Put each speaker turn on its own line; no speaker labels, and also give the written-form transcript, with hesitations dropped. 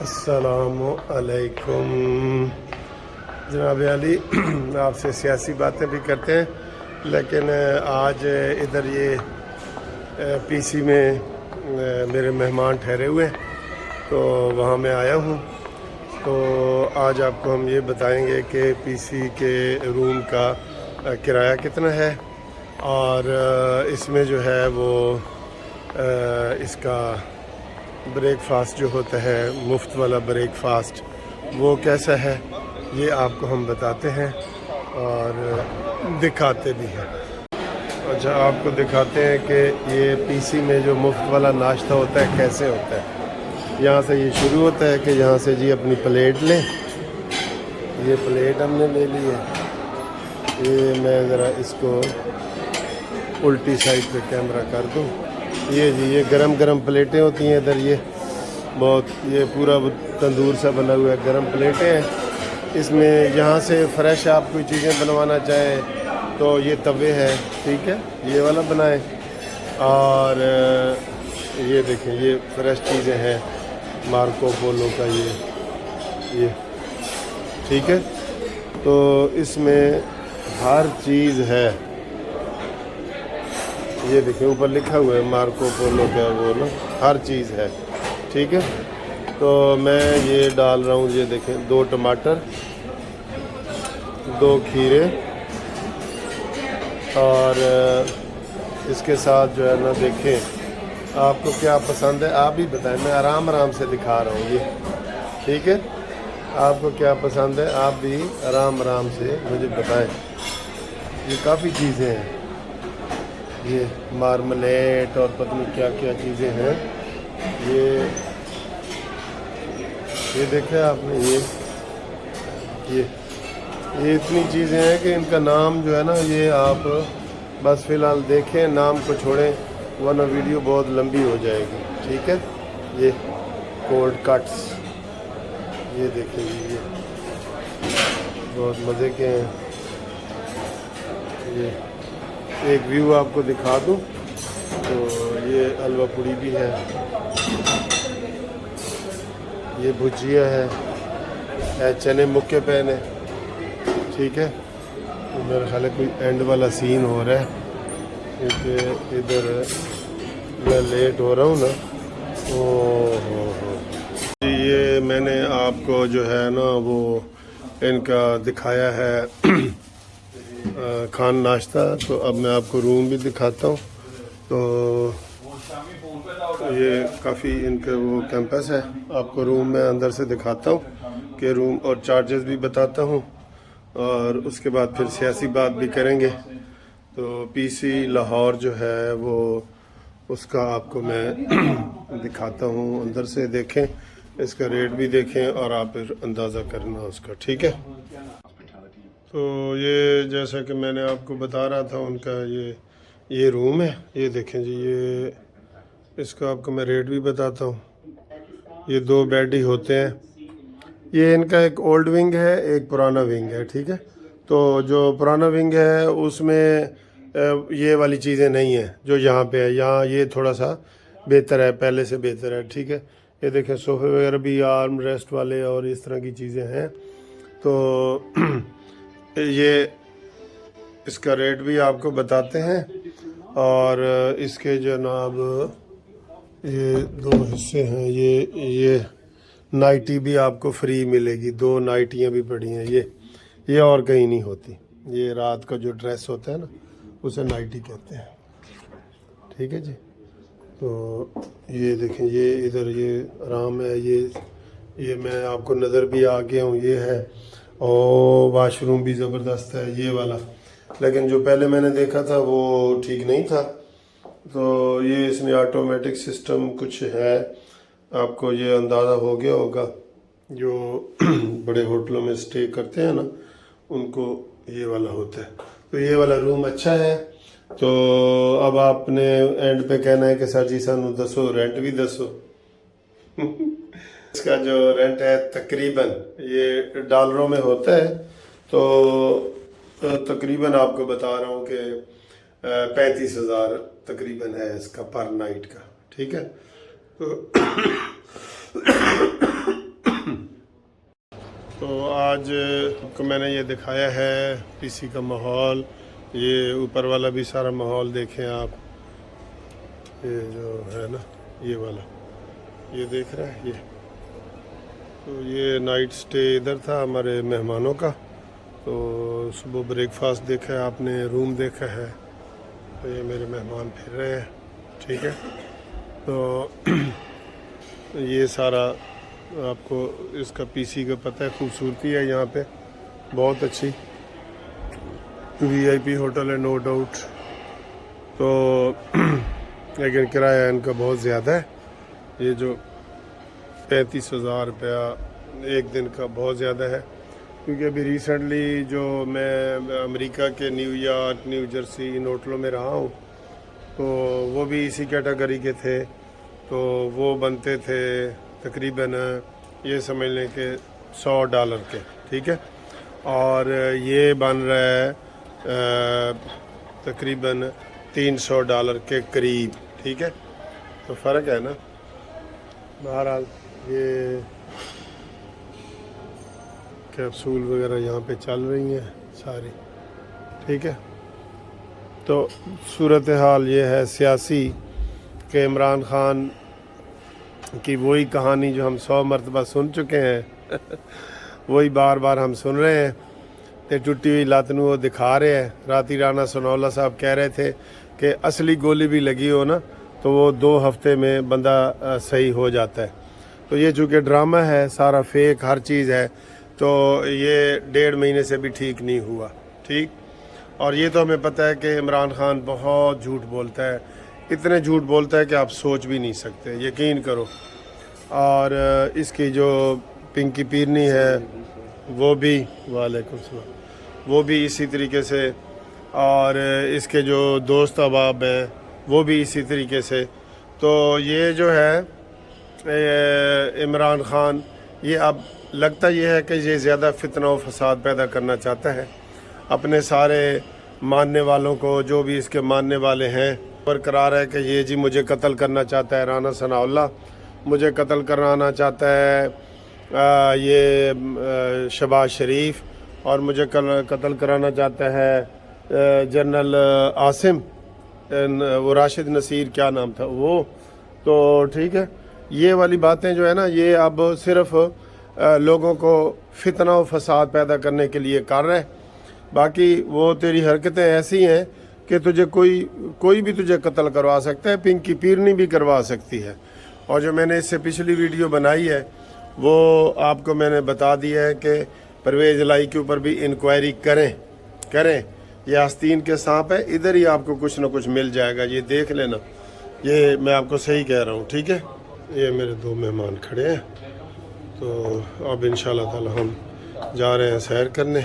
السلام علیکم جناب علی، آپ سے سیاسی باتیں بھی کرتے ہیں، لیکن آج ادھر یہ پی سی میں میرے مہمان ٹھہرے ہوئے ہیں، تو وہاں میں آیا ہوں۔ تو آج آپ کو ہم یہ بتائیں گے کہ پی سی کے روم کا کرایہ کتنا ہے، اور اس میں جو ہے وہ اس کا بریک فاسٹ جو ہوتا ہے، مفت والا بریک فاسٹ، وہ کیسا ہے، یہ آپ کو ہم بتاتے ہیں اور دکھاتے بھی ہیں۔ اچھا، آپ کو دکھاتے ہیں کہ یہ پی سی میں جو مفت والا ناشتہ ہوتا ہے کیسے ہوتا ہے۔ یہاں سے یہ شروع ہوتا ہے کہ یہاں سے جی اپنی پلیٹ لیں۔ یہ پلیٹ ہم نے لے لی ہے۔ یہ میں ذرا اس کو الٹی سائڈ پہ کیمرہ کر دوں۔ یہ جی یہ گرم گرم پلیٹیں ہوتی ہیں ادھر، یہ پورا تندور سا بنا ہوا ہے، گرم پلیٹیں ہیں۔ اس میں یہاں سے فریش آپ کوئی چیزیں بنوانا چاہیں تو یہ توے ہے، ٹھیک ہے، یہ والا بنائیں۔ اور یہ دیکھیں، یہ فریش چیزیں ہیں مارکو پولو کا، یہ ٹھیک ہے۔ تو اس میں ہر چیز ہے، یہ دیکھیں اوپر لکھا ہوا ہے مارکو پولو کا، وہ نا ہر چیز ہے، ٹھیک ہے۔ تو میں یہ ڈال رہا ہوں، یہ دیکھیں 2 ٹماٹر، 2 کھیرے، اور اس کے ساتھ جو ہے نا دیکھیں آپ کو کیا پسند ہے، آپ بھی بتائیں، میں آرام سے دکھا رہا ہوں یہ، ٹھیک ہے۔ آپ کو کیا پسند ہے آپ بھی آرام سے مجھے بتائیں۔ یہ کافی چیزیں ہیں، یہ مارملیٹ اور پتہ نہیں کیا کیا چیزیں ہیں۔ یہ دیکھیں آپ نے، یہ اتنی چیزیں ہیں کہ ان کا نام جو ہے نا، یہ آپ بس فی الحال دیکھیں، نام کو چھوڑیں ورنہ ویڈیو بہت لمبی ہو جائے گی، ٹھیک ہے۔ یہ کولڈ کٹس، یہ دیکھیں یہ بہت مزے کے ہیں۔ یہ ایک ویو آپ کو دکھا دوں تو یہ حلوہ پوڑی بھی ہے، یہ بھجیا ہے، چنے مکے پہنے، ٹھیک ہے۔ میرا خیال ہے کوئی اینڈ والا سین ہو رہا ہے کیونکہ ادھر میں لیٹ ہو رہا ہوں نا۔ جی یہ میں نے آپ کو جو ہے نا وہ ان کا دکھایا ہے کھان ناشتہ، تو اب میں آپ کو روم بھی دکھاتا ہوں۔ تو یہ کافی ان کا وہ کیمپس ہے، آپ کو روم میں اندر سے دکھاتا ہوں کہ روم اور چارجز بھی بتاتا ہوں، اور اس کے بعد پھر سیاسی بات بھی کریں گے۔ تو پی سی لاہور جو ہے وہ اس کا آپ کو میں دکھاتا ہوں، اندر سے دیکھیں، اس کا ریٹ بھی دیکھیں اور آپ پھر اندازہ کرنا اس کا، ٹھیک ہے۔ تو یہ جیسا کہ میں نے آپ کو بتا رہا تھا ان کا یہ روم ہے، یہ دیکھیں جی، یہ اس کا آپ کو میں ریٹ بھی بتاتا ہوں۔ یہ 2 بیڈ ہی ہوتے ہیں، یہ ان کا ایک اولڈ ونگ ہے، ایک پرانا ونگ ہے، ٹھیک ہے۔ تو جو پرانا ونگ ہے اس میں یہ والی چیزیں نہیں ہیں جو یہاں پہ ہے، یہاں یہ تھوڑا سا بہتر ہے، پہلے سے بہتر ہے، ٹھیک ہے۔ یہ دیکھیں صوفے وغیرہ بھی آرم ریسٹ والے اور اس طرح کی چیزیں ہیں۔ تو یہ اس کا ریٹ بھی آپ کو بتاتے ہیں، اور اس کے جناب یہ 2 حصے ہیں، یہ نائٹی بھی آپ کو فری ملے گی، 2 نائٹیاں بھی پڑی ہیں، یہ اور کہیں نہیں ہوتی، یہ رات کا جو ڈریس ہوتا ہے نا اسے نائٹی کہتے ہیں، ٹھیک ہے جی۔ تو یہ دیکھیں، یہ ادھر یہ آرام ہے، یہ میں آپ کو نظر بھی آ گیا ہوں، یہ ہے، اور واش روم بھی زبردست ہے یہ والا، لیکن جو پہلے میں نے دیکھا تھا وہ ٹھیک نہیں تھا۔ تو یہ اس میں آٹومیٹک سسٹم کچھ ہے، آپ کو یہ اندازہ ہو گیا ہوگا، جو بڑے ہوٹلوں میں سٹے کرتے ہیں نا ان کو یہ والا ہوتا ہے۔ تو یہ والا روم اچھا ہے۔ تو اب آپ نے اینڈ پہ کہنا ہے کہ سر جی سانو دسو رینٹ بھی دسو۔ اس کا جو رینٹ ہے تقریباً یہ ڈالروں میں ہوتا ہے، تو تقریباً آپ کو بتا رہا ہوں کہ 35,000 تقریباً ہے اس کا پر نائٹ کا، ٹھیک ہے۔ تو آج کو میں نے یہ دکھایا ہے پی سی کا ماحول. یہ اوپر والا بھی سارا ماحول دیکھیں آپ, یہ جو ہے نا یہ والا, یہ دیکھ رہے ہیں یہ. تو یہ نائٹ سٹے ادھر تھا ہمارے مہمانوں کا. تو صبح بریک فاسٹ دیکھا ہے آپ نے, روم دیکھا ہے. تو یہ میرے مہمان پھر رہے ہیں, ٹھیک ہے. تو یہ سارا آپ کو اس کا پی سی کا پتہ ہے. خوبصورتی ہے یہاں پہ بہت اچھی, وی آئی پی ہوٹل ہے نو ڈاؤٹ. تو لیکن کرایہ ان کا بہت زیادہ ہے. یہ جو 35,000 روپیہ ایک دن کا بہت زیادہ ہے. کیونکہ ابھی ریسنٹلی جو میں امریکہ کے نیو یارک, نیو جرسی ان ہوٹلوں میں رہا ہوں, تو وہ بھی اسی کیٹیگری کے تھے. تو وہ بنتے تھے تقریباً یہ سمجھ لیں کہ $100 کے, ٹھیک ہے. اور یہ بن رہا ہے تقریباً $300 کے قریب, ٹھیک ہے. تو فرق ہے نا. بہرحال یہ کیپسول وغیرہ یہاں پہ چل رہی ہیں ساری, ٹھیک ہے. تو صورتحال یہ ہے سیاسی کہ عمران خان کی وہی کہانی جو ہم 100 مرتبہ سن چکے ہیں وہی بار بار ہم سن رہے ہیں. تے ٹوٹی ہوئی لات نو وہ دکھا رہے ہیں. راتی رانا ثناءاللہ صاحب کہہ رہے تھے کہ اصلی گولی بھی لگی ہو نا تو وہ 2 ہفتے میں بندہ صحیح ہو جاتا ہے. تو یہ چونکہ ڈرامہ ہے, سارا فیک ہر چیز ہے, تو یہ 1.5 مہینے سے بھی ٹھیک نہیں ہوا, ٹھیک. اور یہ تو ہمیں پتہ ہے کہ عمران خان بہت جھوٹ بولتا ہے, اتنے جھوٹ بولتا ہے کہ آپ سوچ بھی نہیں سکتے, یقین کرو. اور اس کی جو پنکی پیرنی ہے وہ بھی, وعلیکم السلام, وہ بھی اسی طریقے سے. اور اس کے جو دوست احباب ہیں وہ بھی اسی طریقے سے. تو یہ جو ہے عمران خان, یہ اب لگتا یہ ہے کہ یہ زیادہ فتنہ و فساد پیدا کرنا چاہتا ہے. اپنے سارے ماننے والوں کو, جو بھی اس کے ماننے والے ہیں, برقرار ہے کہ یہ جی مجھے قتل کرنا چاہتا ہے رانا ثناءاللہ, مجھے قتل کرانا چاہتا ہے یہ شہباز شریف, اور مجھے قتل کرانا چاہتا ہے جنرل عاصم, وہ راشد نصیر کیا نام تھا وہ. تو ٹھیک ہے, یہ والی باتیں جو ہے نا یہ اب صرف لوگوں کو فتنہ و فساد پیدا کرنے کے لیے کر رہے. باقی وہ تیری حرکتیں ایسی ہیں کہ تجھے کوئی بھی تجھے قتل کروا سکتا ہے, پنکی پیرنی بھی کروا سکتی ہے. اور جو میں نے اس سے پچھلی ویڈیو بنائی ہے وہ آپ کو میں نے بتا دیا ہے کہ پرویز الہی کے اوپر بھی انکوائری کریں. یہ آستین کے سانپ ہے, ادھر ہی آپ کو کچھ نہ کچھ مل جائے گا, یہ دیکھ لینا. یہ میں آپ کو صحیح کہہ رہا ہوں, ٹھیک ہے. یہ میرے 2 مہمان کھڑے ہیں, تو اب انشاءاللہ تعالی ہم جا رہے ہیں سیر کرنے.